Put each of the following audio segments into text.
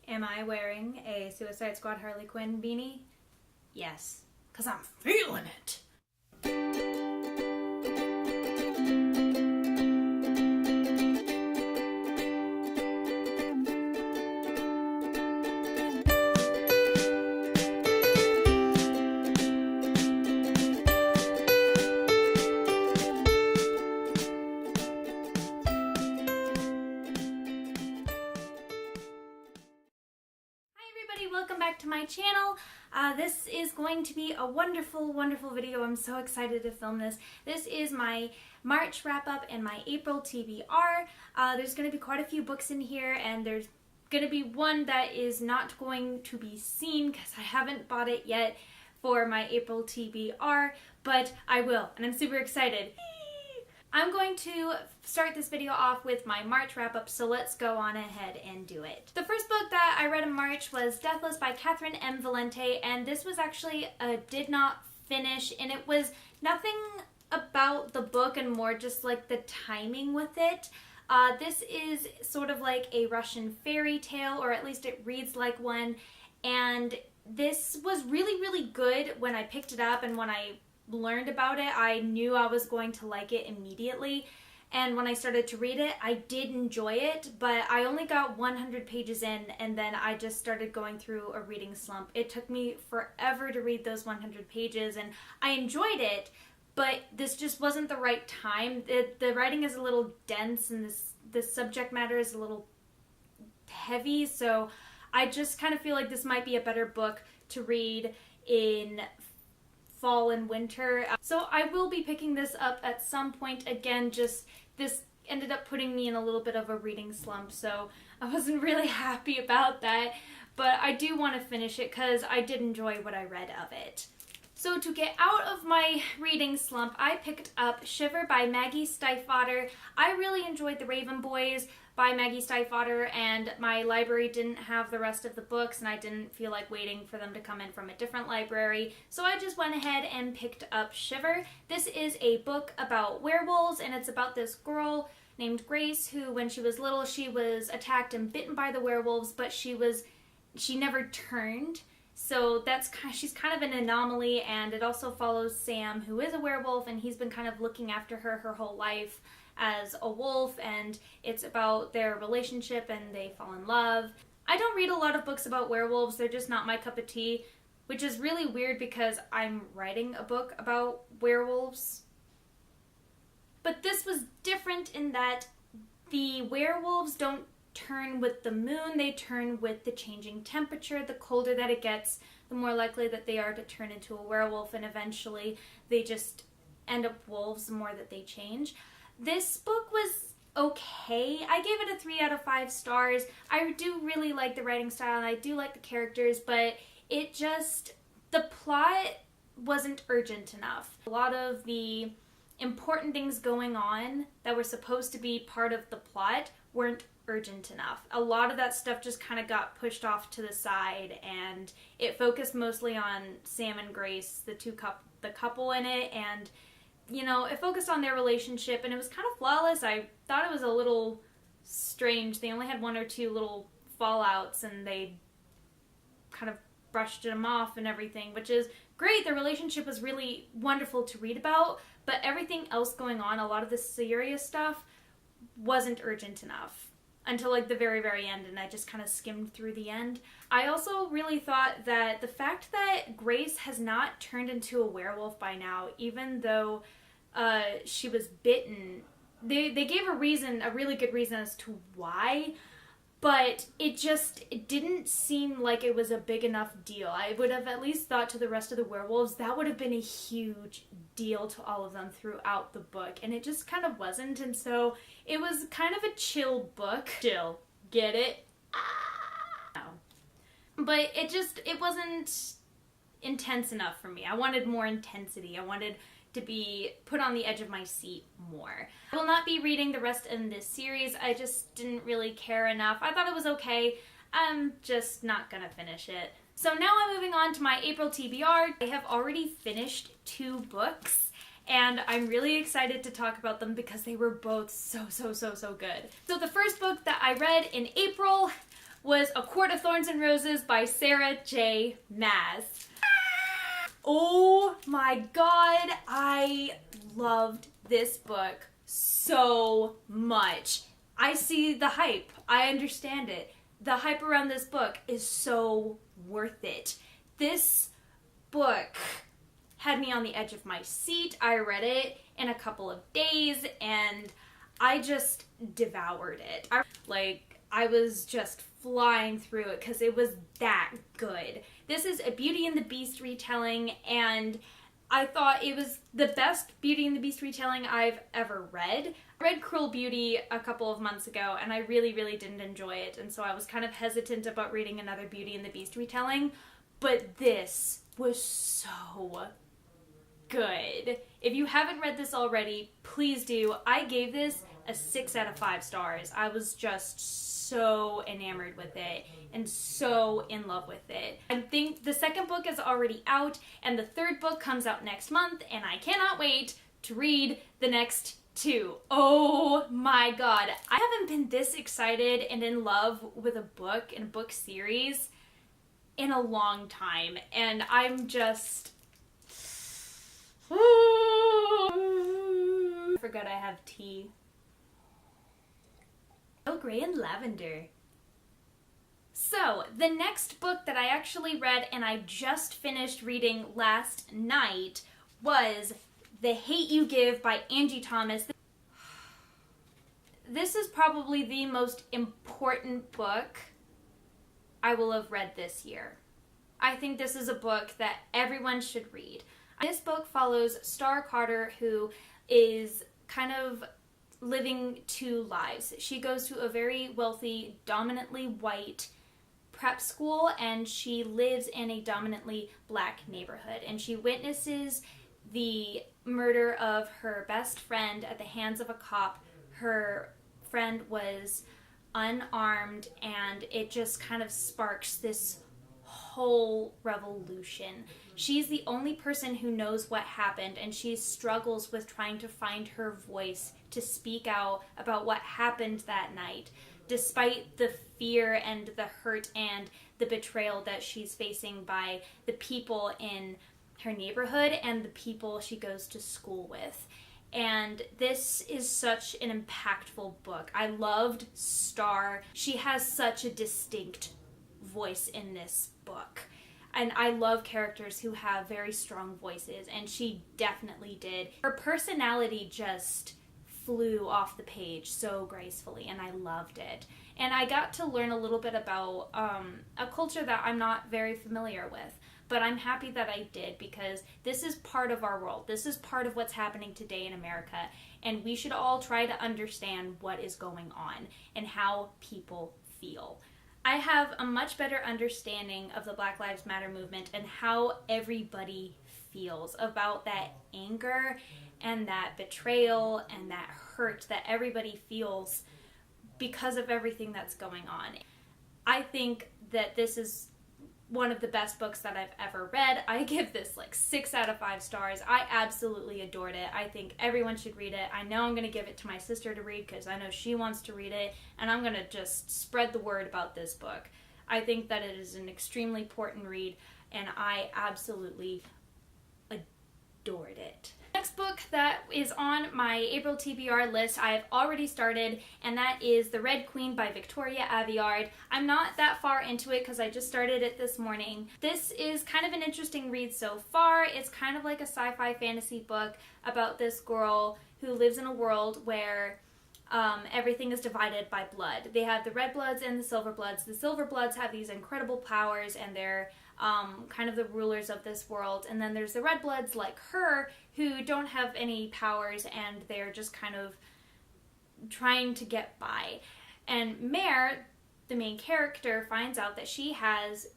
Am I wearing a Suicide Squad Harley Quinn beanie? Yes, because I'm feeling it. Welcome back to my channel. This is going to be a wonderful, wonderful video. I'm so excited to film this. This is my March wrap-up and my April TBR. There's going to be quite a few books in here, and there's going to be one that is not going to be seen because I haven't bought it yet for my April TBR, but I will, and I'm super excited. I'm going to start this video off with my March wrap-up, so let's go on ahead and do it. The first book that I read in March was Deathless by Catherynne and Valente, and this was actually a did not finish, and it was nothing about the book and more just like the timing with it. This is sort of like a Russian fairy tale, or at least it reads like one, and this was really, really good when I picked it up, and when I learned about it, I knew I was going to like it immediately, and when I started to read it, I did enjoy it, but I only got 100 pages in, and then I just started going through a reading slump. It took me forever to read those 100 pages, and I enjoyed it, but this just wasn't the right time. The writing is a little dense, and the subject matter is a little heavy, so I just kind of feel like this might be a better book to read in fall and winter. So I will be picking this up at some point. Again, just this ended up putting me in a little bit of a reading slump, so I wasn't really happy about that, but I do want to finish it because I did enjoy what I read of it. So to get out of my reading slump, I picked up Shiver by Maggie Stiefvater. I really enjoyed The Raven Boys by Maggie Stiefvater, and my library didn't have the rest of the books, and I didn't feel like waiting for them to come in from a different library, so I just went ahead and picked up Shiver. This is a book about werewolves, and it's about this girl named Grace who, when she was little, she was attacked and bitten by the werewolves, but she never turned. So she's kind of an anomaly, and it also follows Sam, who is a werewolf, and he's been kind of looking after her whole life as a wolf, and it's about their relationship, and they fall in love. I don't read a lot of books about werewolves. They're just not my cup of tea, which is really weird because I'm writing a book about werewolves. But this was different in that the werewolves don't turn with the moon, they turn with the changing temperature. The colder that it gets, the more likely that they are to turn into a werewolf, and eventually they just end up wolves the more that they change. This book was okay. I gave it a 3 out of 5 stars. I do really like the writing style, and I do like the characters, but the plot wasn't urgent enough. A lot of the important things going on that were supposed to be part of the plot weren't urgent enough. A lot of that stuff just kind of got pushed off to the side, and it focused mostly on Sam and Grace, the couple in it, and you know, it focused on their relationship, and it was kind of flawless. I thought it was a little strange. They only had 1 or 2 little fallouts, and they kind of brushed them off and everything, which is great. Their relationship was really wonderful to read about, but everything else going on, a lot of the serious stuff, wasn't urgent enough until like the very, very end, and I just kind of skimmed through the end. I also really thought that the fact that Grace has not turned into a werewolf by now, even though she was bitten, they gave a reason, a really good reason as to why, but it didn't seem like it was a big enough deal. I would have at least thought to the rest of the werewolves that would have been a huge deal to all of them throughout the book, and it just kind of wasn't, and so it was kind of a chill book. Chill. Get it? No. But it wasn't intense enough for me. I wanted more intensity. I wanted to be put on the edge of my seat more. I will not be reading the rest in this series. I just didn't really care enough. I thought it was okay. I'm just not gonna finish it. So now I'm moving on to my April TBR. I have already finished 2 books, and I'm really excited to talk about them because they were both so good. So the first book that I read in April was A Court of Thorns and Roses by Sarah J. Maas. Oh my god, I loved this book so much. I see the hype. I understand it. The hype around this book is so worth it. This book had me on the edge of my seat. I read it in a couple of days and I just devoured it. I was just flying through it because it was that good. This is a Beauty and the Beast retelling, and I thought it was the best Beauty and the Beast retelling I've ever read. I read Cruel Beauty a couple of months ago and I really, really didn't enjoy it, and so I was kind of hesitant about reading another Beauty and the Beast retelling, but this was so good. If you haven't read this already, please do. I gave this a 6 out of 5 stars. I was just so enamored with it and so in love with it. I think the second book is already out and the third book comes out next month, and I cannot wait to read the next 2. Oh my god. I haven't been this excited and in love with a book and a book series in a long time, and I'm just... I forgot I have tea. Oh, Grey and Lavender. So, the next book that I actually read and I just finished reading last night was The Hate You Give by Angie Thomas. This is probably the most important book I will have read this year. I think this is a book that everyone should read. This book follows Star Carter, who is kind of living 2 lives. She goes to a very wealthy, dominantly white prep school, and she lives in a dominantly black neighborhood, and she witnesses the murder of her best friend at the hands of a cop. Her friend was unarmed, and it just kind of sparks this whole revolution. She's the only person who knows what happened, and she struggles with trying to find her voice to speak out about what happened that night, despite the fear and the hurt and the betrayal that she's facing by the people in her neighborhood and the people she goes to school with. And this is such an impactful book. I loved Star. She has such a distinct voice in this book. And I love characters who have very strong voices, and she definitely did. Her personality just flew off the page so gracefully, and I loved it. And I got to learn a little bit about a culture that I'm not very familiar with, but I'm happy that I did, because this is part of our world. This is part of what's happening today in America, and we should all try to understand what is going on and how people feel. I have a much better understanding of the Black Lives Matter movement and how everybody feels about that anger and that betrayal and that hurt that everybody feels because of everything that's going on. I think that this is one of the best books that I've ever read. I give this like 6 out of 5 stars. I absolutely adored it. I think everyone should read it. I know I'm going to give it to my sister to read because I know she wants to read it, and I'm going to just spread the word about this book. I think that it is an extremely important read, and I absolutely adored it. Next book that is on my April TBR list I have already started, and that is The Red Queen by Victoria Aveyard. I'm not that far into it because I just started it this morning. This is kind of an interesting read so far. It's kind of like a sci-fi fantasy book about this girl who lives in a world where everything is divided by blood. They have the red bloods and the silver bloods. The silver bloods have these incredible powers, and they're kind of the rulers of this world. And then there's the red bloods like her who don't have any powers, and they're just kind of trying to get by. And Mare, the main character, finds out that she has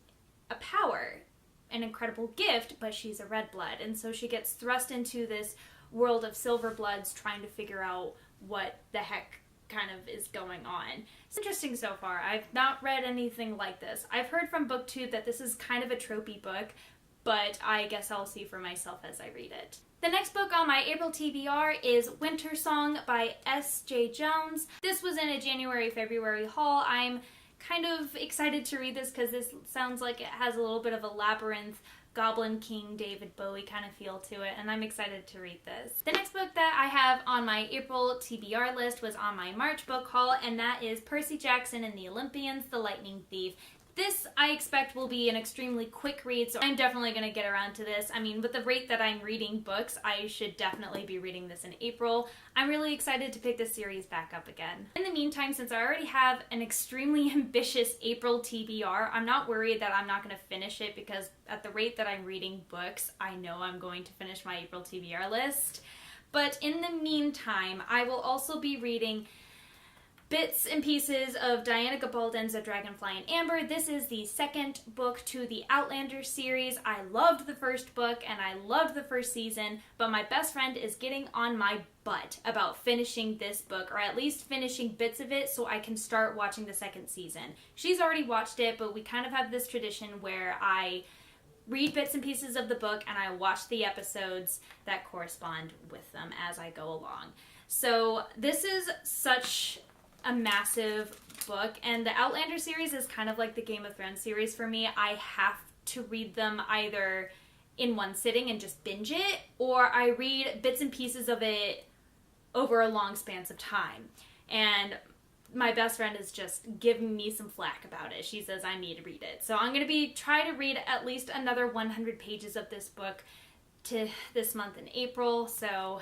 a power, an incredible gift, but she's a red blood. And so she gets thrust into this world of silver bloods trying to figure out what the heck kind of is going on. It's interesting so far. I've not read anything like this. I've heard from BookTube that this is kind of a tropey book, but I guess I'll see for myself as I read it. The next book on my April TBR is Wintersong by S. Jae-Jones. This was in a January-February haul. I'm kind of excited to read this because this sounds like it has a little bit of a labyrinth, Goblin King, David Bowie kind of feel to it, and I'm excited to read this. The next book that I have on my April TBR list was on my March book haul, and that is Percy Jackson and the Olympians, The Lightning Thief. This, I expect, will be an extremely quick read, so I'm definitely going to get around to this. I mean, with the rate that I'm reading books, I should definitely be reading this in April. I'm really excited to pick this series back up again. In the meantime, since I already have an extremely ambitious April TBR, I'm not worried that I'm not going to finish it because at the rate that I'm reading books, I know I'm going to finish my April TBR list. But in the meantime, I will also be reading bits and pieces of Diana Gabaldon's A Dragonfly and Amber. This is the second book to the Outlander series. I loved the first book and I loved the first season, but my best friend is getting on my butt about finishing this book, or at least finishing bits of it so I can start watching the second season. She's already watched it, but we kind of have this tradition where I read bits and pieces of the book and I watch the episodes that correspond with them as I go along. So this is such a massive book, and the Outlander series is kind of like the Game of Thrones series for me. I have to read them either in one sitting and just binge it, or I read bits and pieces of it over a long spans of time. And my best friend is just giving me some flack about it. She says I need to read it. So I'm going to try to read at least another 100 pages of this book to this month in April, so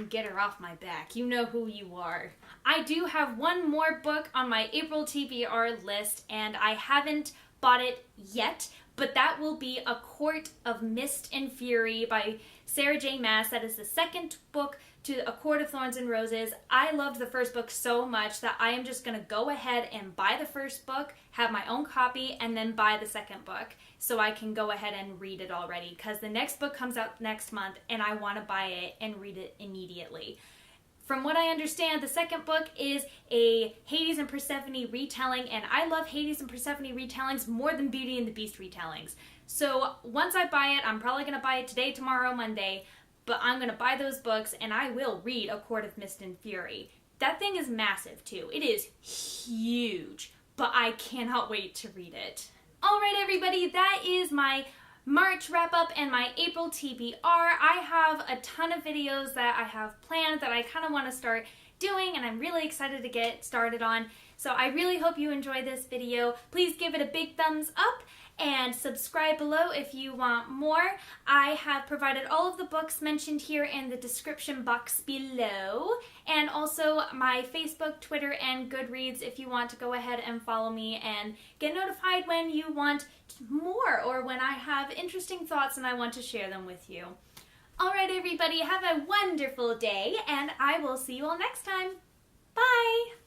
get her off my back. You know who you are. I do have one more book on my April TBR list, and I haven't bought it yet, but that will be A Court of Mist and Fury by Sarah J. Maas. That is the second book to A Court of Thorns and Roses. I loved the first book so much that I am just going to go ahead and buy the first book, have my own copy, and then buy the second book so I can go ahead and read it already, because the next book comes out next month and I want to buy it and read it immediately. From what I understand, the second book is a Hades and Persephone retelling, and I love Hades and Persephone retellings more than Beauty and the Beast retellings. So once I buy it, I'm probably going to buy it today, tomorrow, Monday, but I'm going to buy those books and I will read A Court of Mist and Fury. That thing is massive too. It is huge, but I cannot wait to read it. Alright everybody, that is my March wrap-up and my April TBR. I have a ton of videos that I have planned that I kind of want to start doing, and I'm really excited to get started on. So I really hope you enjoy this video. Please give it a big thumbs up and subscribe below if you want more. I have provided all of the books mentioned here in the description box below, and also my Facebook, Twitter, and Goodreads if you want to go ahead and follow me and get notified when you want more or when I have interesting thoughts and I want to share them with you. Alright everybody, have a wonderful day, and I will see you all next time. Bye!